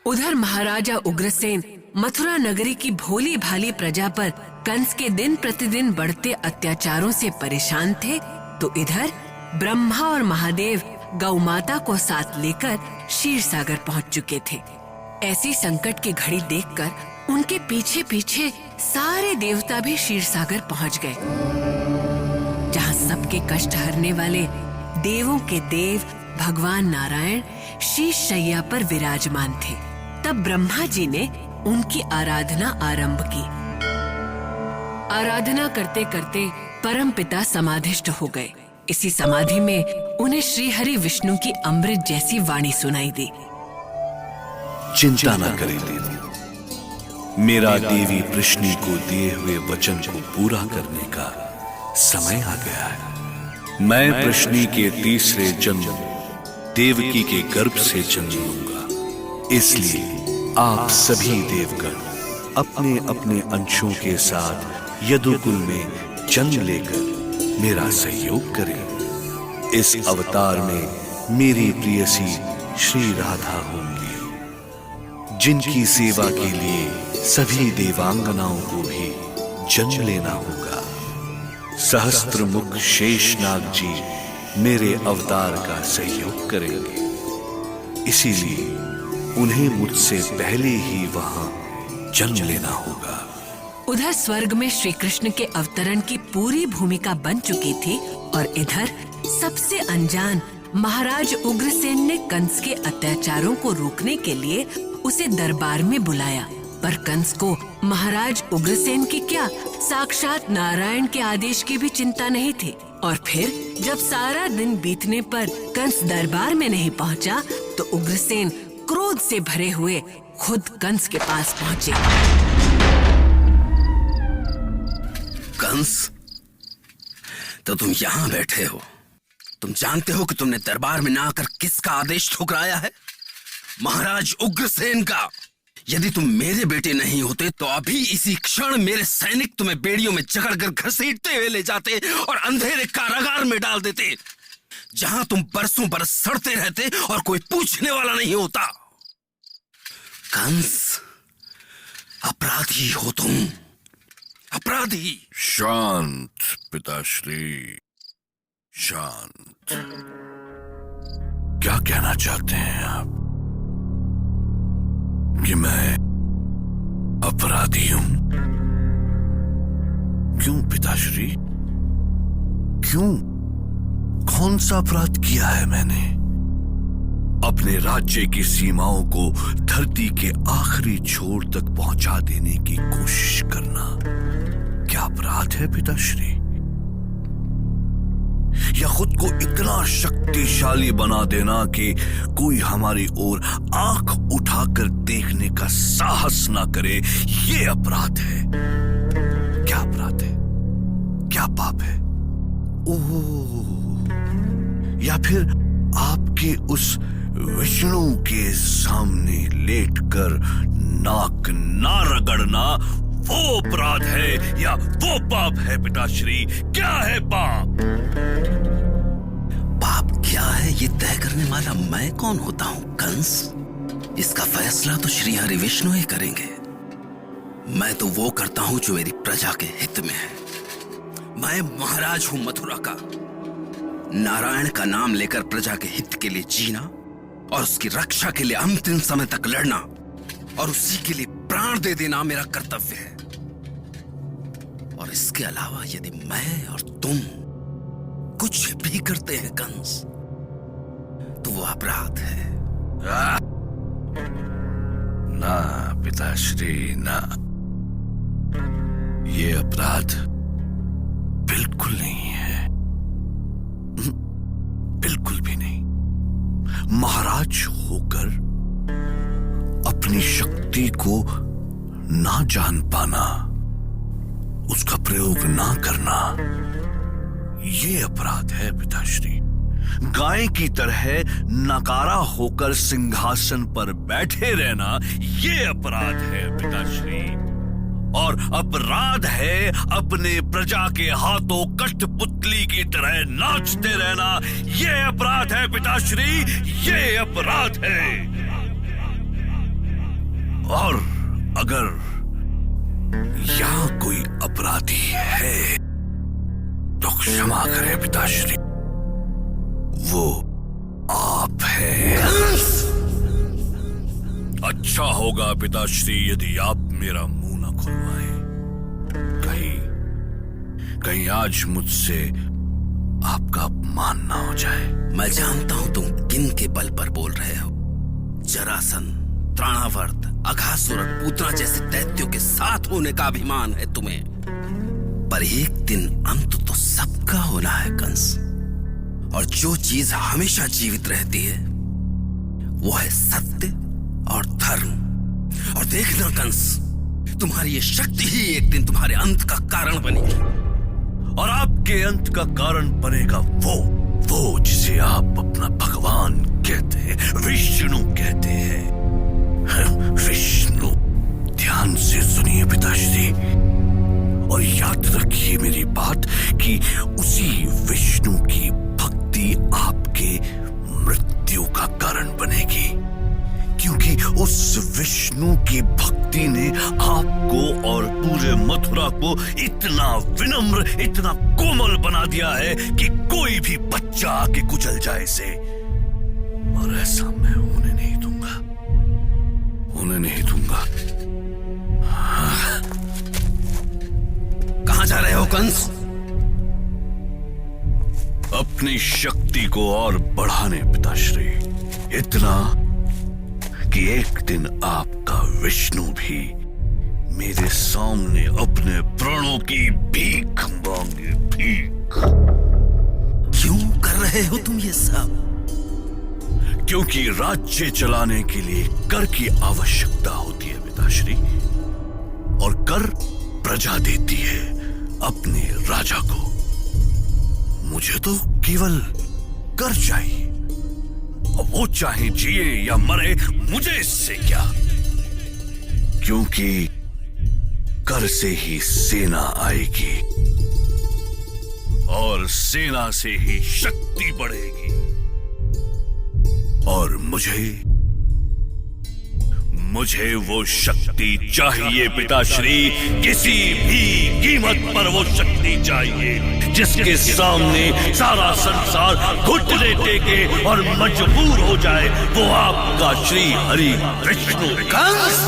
उधर महाराजा उग्रसेन मथुरा नगरी की भोली भाली प्रजा पर कंस के दिन प्रतिदिन बढ़ते अत्याचारों से परेशान थे, तो इधर ब्रह्मा और महादेव गौ माता को साथ लेकर क्षीर सागर पहुंच चुके थे। ऐसी संकट की घड़ी देखकर उनके पीछे पीछे सारे देवता भी क्षीर सागर पहुंच गए, जहां सबके कष्ट हरने वाले देवों के देव भगवान नारायण शीश शैया पर विराजमान थे। तब ब्रह्मा जी ने उनकी आराधना आरंभ की। आराधना करते करते परमपिता समाधिष्ठ हो गए। इसी समाधि में उन्हें श्री हरि विष्णु की अमृत जैसी वाणी सुनाई दी। चिंता न करें देवी, मेरा देवी प्रश्नी को दिए हुए वचन को पूरा करने का समय आ गया है। मैं प्रश्नी के तीसरे जन्म देवकी के गर्भ से जन्म लूंगा। इसलिए आप सभी देवगण अपने अपने अंशों के साथ यदुकुल में जन्म लेकर मेरा सहयोग करें। इस अवतार में मेरी प्रियसी श्री राधा होंगी, जिनकी सेवा के लिए सभी देवांगनाओं को भी जन्म लेना होगा। सहस्त्र मुख शेषनाग जी मेरे अवतार का सहयोग करेंगे, इसीलिए उन्हें मुझसे पहले ही वहां जन्म लेना होगा। उधर स्वर्ग में श्री कृष्ण के अवतरण की पूरी भूमिका बन चुकी थी और इधर सबसे अनजान महाराज उग्रसेन ने कंस के अत्याचारों को रोकने के लिए उसे दरबार में बुलाया। पर कंस को महाराज उग्रसेन की क्या, साक्षात नारायण के आदेश की भी चिंता नहीं थी। और फिर जब सारा दिन बीतने पर कंस दरबार में नहीं पहुंचा, तो उग्रसेन क्रोध से भरे हुए खुद कंस के पास पहुंचे। कंस, तो तुम यहाँ बैठे हो। तुम जानते हो कि तुमने दरबार में ना आकर किसका आदेश ठुकराया है? महाराज उग्रसेन का। यदि तुम मेरे बेटे नहीं होते तो अभी इसी क्षण मेरे सैनिक तुम्हें बेड़ियों में जकड़कर घसीटते हुए ले जाते और अंधेरे कारागार में डाल देते, जहां तुम बरसों बरस सड़ते रहते और कोई पूछने वाला नहीं होता। कंस, अपराधी हो तुम, अपराधी। शांत पिताश्री, शांत। क्या कहना चाहते हैं आप कि मैं अपराधी हूं? क्यों पिताश्री, क्यों? कौन सा अपराध किया है मैंने? अपने राज्य की सीमाओं को धरती के आखिरी छोर तक पहुंचा देने की कोशिश करना क्या अपराध है पिताश्री? या खुद को इतना शक्तिशाली बना देना कि कोई हमारी ओर आंख उठाकर देखने का साहस ना करे, ये अपराध है? क्या अपराध है? क्या पाप है? ओह, या फिर आपके उस विष्णु के सामने लेटकर नाक ना रगड़ना वो अपराध है या वो पाप है पिताश्री? क्या है पाप? पाप क्या है ये तय करने वाला मैं कौन होता हूं कंस? इसका फैसला तो श्री हरि विष्णु ही करेंगे। मैं तो वो करता हूं जो मेरी प्रजा के हित में है। मैं महाराज हूं मथुरा का। नारायण का नाम लेकर प्रजा के हित के लिए जीना और उसकी रक्षा के लिए अंतिम समय तक लड़ना और उसी के लिए प्राण दे देना मेरा कर्तव्य है। और इसके अलावा यदि मैं और तुम कुछ भी करते हैं कंस, तो वो अपराध है। ना पिताश्री, ना, ये अपराध बिल्कुल नहीं है, बिल्कुल भी नहीं। महाराज होकर अपनी शक्ति को ना जान पाना, उसका प्रयोग ना करना, ये अपराध है पिताश्री। गाय की तरह नकारा होकर सिंहासन पर बैठे रहना, ये अपराध है पिताश्री। और अपराध है अपने प्रजा के हाथों कठपुतली की तरह नाचते रहना, ये अपराध है पिताश्री, ये अपराध है। और अगर यहाँ कोई अपराधी है तो क्षमा करें पिताश्री, वो आप हैं। अच्छा होगा पिताश्री यदि आप मेरा मुंह न खुलवाएं। कहीं आज मुझसे आपका अपमान ना हो जाए। मैं जानता हूं तुम किन के बल पर बोल रहे हो। जरासन, त्राणावर्त, अघासुर, पूतना जैसे दैत्यों के साथ होने का अभिमान है तुम्हें, पर एक दिन अंत तो सबका होना है कंस। और जो चीज हमेशा जीवित रहती है वो है सत्य और धर्म। और देखना कंस, तुम्हारी ये शक्ति ही एक दिन तुम्हारे अंत का कारण बनेगी। और आपके अंत का कारण बनेगा वो जिसे आप अपना भगवान कहते हैं, विष्णु कहते हैं। विष्णु। ध्यान से सुनिए पिताश्री, और याद रखिए मेरी बात कि उसी विष्णु की भक्ति आपके मृत्यु का कारण बनेगी, क्योंकि उस विष्णु की भक्ति ने आपको और पूरे मथुरा को इतना विनम्र, इतना कोमल बना दिया है कि कोई भी बच्चा आके कुचल जाए इसे। और ऐसा मैं होने नहीं दूंगा, होने नहीं दूंगा। कहां जा रहे हो कंस? अपनी शक्ति को और बढ़ाने पिताश्री, इतना कि एक दिन आपका विष्णु भी मेरे सामने अपने प्राणों की भीख मांगे। भीख। क्यों कर रहे हो तुम ये सब? क्योंकि राज्य चलाने के लिए कर की आवश्यकता होती है पिताश्री, और कर प्रजा देती है अपने राजा को। मुझे तो केवल कर चाहिए, अब वो चाहे जिए या मरे, मुझे इससे क्या, क्योंकि कर से ही सेना आएगी और सेना से ही शक्ति बढ़ेगी। और मुझे वो शक्ति चाहिए पिताश्री, किसी भी कीमत पर वो शक्ति चाहिए जिसके सामने सारा संसार घुटने टेके और मजबूर हो जाए। वो आपका श्री हरि विष्णु। कंस!